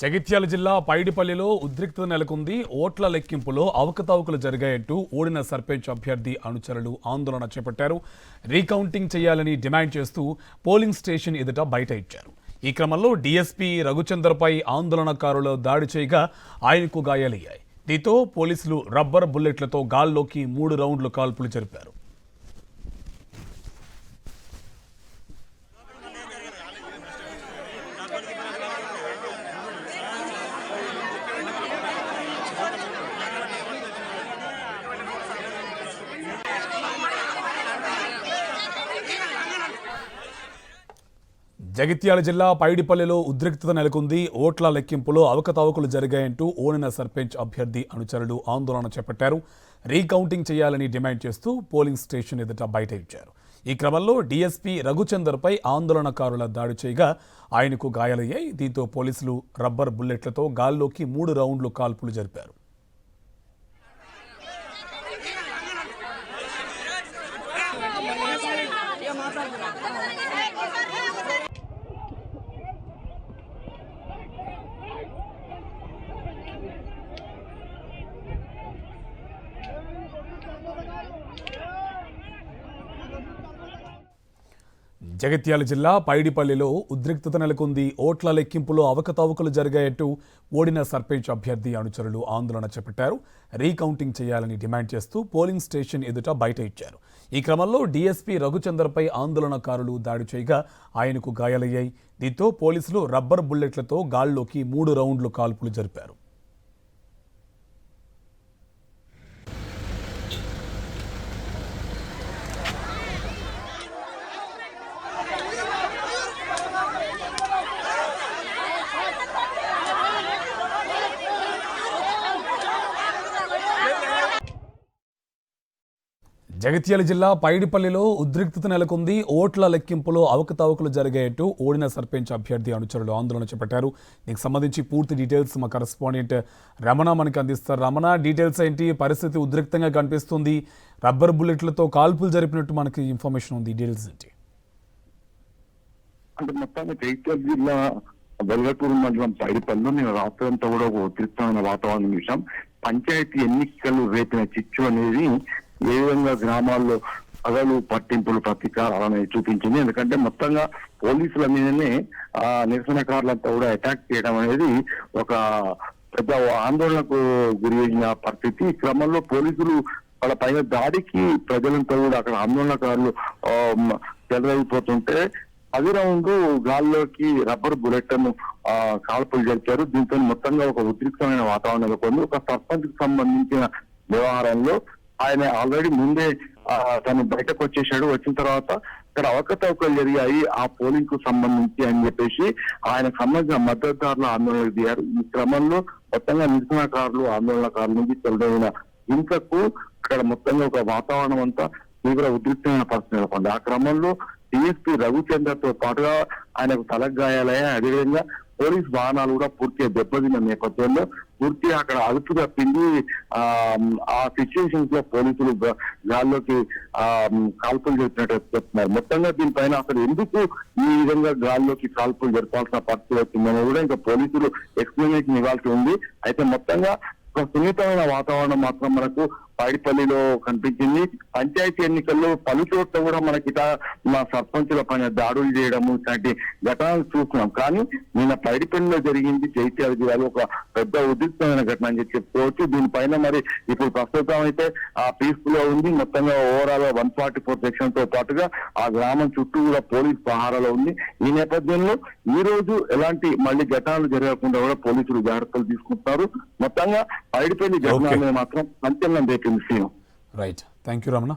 జగిత్యాల జిల్లా పైడిపల్లిలో ఉద్రిక్తత నెలకొంది. ఓట్ల లెక్కింపులో అవకతవకలు జరిగాయంటూ ఓడిన సర్పంచ్ అభ్యర్థి అనుచరులు ఆందోళన చేపట్టారు. రీకౌంటింగ్ చేయాలని డిమాండ్ చేస్తూ పోలింగ్ స్టేషన్ ఎదుట బయట ఇచ్చారు. ఈ క్రమంలో డీఎస్పీ రఘుచందర్పై ఆందోళనకారులు దాడి చేయగా ఆయనకు గాయాలయ్యాయి. దీంతో పోలీసులు రబ్బర్ బుల్లెట్లతో గాల్లోకి 3 రౌండ్లు కాల్పులు జరిపారు. జగిత్యాల జిల్లా పైడిపల్లిలో ఉద్రిక్తత నెలకొంది. ఓట్ల లెక్కింపులో అవకతవకలు జరిగాయంటూ ఓడిన సర్పంచ్ అభ్యర్థి అనుచరులు ఆందోళన చేపట్టారు. రీకౌంటింగ్ చేయాలని డిమాండ్ చేస్తూ పోలింగ్ స్టేషన్ ఎదుట బయట ఇచ్చారు. ఈ క్రమంలో డీఎస్పీ రఘుచందర్పై ఆందోళనకారుల దాడి చేయగా ఆయనకు గాయాలయ్యాయి. దీంతో పోలీసులు రబ్బర్ బుల్లెట్లతో గాల్లోకి 3 రౌండ్లు కాల్పులు జరిపారు. జగిత్యాల జిల్లా పైడిపల్లిలో ఉద్రిక్తత నెలకొంది. ఓట్ల లెక్కింపులో అవకతవకలు జరిగాయంటూ ఓడిన సర్పంచ్ అభ్యర్థి అనుచరులు ఆందోళన చేపట్టారు. రీకౌంటింగ్ చేయాలని డిమాండ్ చేస్తూ పోలింగ్ స్టేషన్ ఎదుట బయట ఇచ్చారు. ఈ క్రమంలో డీఎస్పీ రఘుచందర్పై ఆందోళనకారులు దాడి చేయగా ఆయనకు గాయాలయ్యాయి. దీంతో పోలీసులు రబ్బర్ బుల్లెట్లతో గాల్లోకి 3 రౌండ్లు కాల్పులు జరిపారు. జగిత్యాల జిల్లా పైడిపల్లిలో ఉద్రిక్తత నెలకొంది. ఓట్ల లెక్కింపులో అవకతవకలు జరిగాయంటూ ఓడిన సర్పంచ్ అభ్యర్థి అనుచరులు ఆందోళన చేపట్టారు. దీనికి సంబంధించి పూర్తి డీటెయిల్స్ మా కరెస్పాండెంట్ రమణ మనకి అందిస్తారు. రమణ, డీటెయిల్స్ ఏంటి? పరిస్థితి ఉద్రిక్తంగా కనిపిస్తుంది. రబ్బర్ బుల్లెట్లతో కాల్పులు జరిపినట్టు మనకి ఇన్ఫర్మేషన్ ఉంది. డీటెయిల్స్ ఏంటి? అంటే మొత్తాన్ని జగిత్యాల జిల్లా వెల్గటూరు మండలం పైడిపల్లిలో నేను రాత్రంతా కూడా ఒక ఉద్రిక్తమైన వాతావరణం చూసాం. పంచాయతీ ఎన్నికలు రేపిన చిచ్చు అనేది ఏ విధంగా గ్రామాల్లో పగలు పట్టింపులు ప్రతీకారాలు అనేది చూపించింది. ఎందుకంటే మొత్తంగా పోలీసుల మీదనే నిరసనకారులంతా కూడా అటాక్ చేయడం అనేది ఒక పెద్ద ఆందోళనకు గురి అయిన పరిస్థితి. ఈ క్రమంలో పోలీసులు వాళ్ళ పైన దాడికి ప్రజలంతా కూడా అక్కడ ఆందోళనకారులు చెలరైపోతుంటే 10 రౌండ్ గాల్లోకి రబ్బర్ బుల్లెట్లను కాల్పులు జరిపారు. దీంతో మొత్తంగా ఒక ఉద్రిక్తమైన వాతావరణం నెలకొంది. ఒక సర్పంచ్ కు సంబంధించిన వ్యవహారంలో ఆయన ఆల్రెడీ ముందే తను బయటకు వచ్చేసాడు. వచ్చిన తర్వాత ఇక్కడ అవకతవకలు జరిగాయి ఆ పోలింగ్ కు సంబంధించి అని చెప్పేసి ఆయనకు సంబంధించిన మద్దతుదారులు ఆందోళనకు దిగారు. ఈ క్రమంలో మొత్తంగా నిరసనకారులు ఆందోళనకారుల నుంచి చెలరైన హింసకు ఇక్కడ మొత్తంగా ఒక వాతావరణం అంతా తీవ్ర ఉద్రిక్తమైన పరిస్థితి నెలకొంది. ఆ క్రమంలో డీఎస్పీ రఘుచందర్ తో పాటుగా ఆయనకు తలగాయాలయ్యాయి. అదేవిధంగా పోలీస్ వాహనాలు కూడా పూర్తిగా దెబ్బతిన్న నేపథ్యంలో పూర్తిగా అక్కడ అదుపు తప్పింది. ఆ సిచ్యువేషన్స్ లో పోలీసులు గాల్లోకి కాల్పులు జరిపినట్టు చెప్తున్నారు. మొత్తంగా దీనిపైన అసలు ఎందుకు ఈ విధంగా గాల్లోకి కాల్పులు జరపాల్సిన పరిస్థితి వచ్చిందని కూడా ఇంకా పోలీసులు ఎక్స్ప్లెనేషన్ ఇవ్వాల్సి ఉంది. అయితే మొత్తంగా ఒక సున్నితమైన వాతావరణం మాత్రం మనకు పైడిపల్లిలో కనిపించింది. పంచాయతీ ఎన్నికల్లో పలు చోట్ల కూడా మనకి మా సర్పంచుల పైన దాడులు చేయడము ఇలాంటి ఘటనలు చూస్తున్నాం. కానీ నిన్న పైడిపల్లిలో జరిగింది జగిత్యాల జిల్లాలో ఒక పెద్ద ఉద్రిక్తమైన ఘటన అని చెప్పుకోవచ్చు. దీనిపైన మరి ఇప్పుడు ప్రస్తుతం అయితే పీస్ఫుల్ గా ఉంది. మొత్తంగా ఓవరాల్ 144 సెక్షన్ తో పాటుగా ఆ గ్రామం చుట్టూ కూడా పోలీస్ పహారాలో ఉంది. ఈ నేపథ్యంలో ఈ రోజు ఎలాంటి మళ్ళీ ఘటనలు జరగకుండా కూడా పోలీసులు జాగ్రత్తలు తీసుకుంటున్నారు. మొత్తంగా పైడిపల్లి ఘటన మాత్రం సంచలనం రేపింది. Right, thank you Ramana.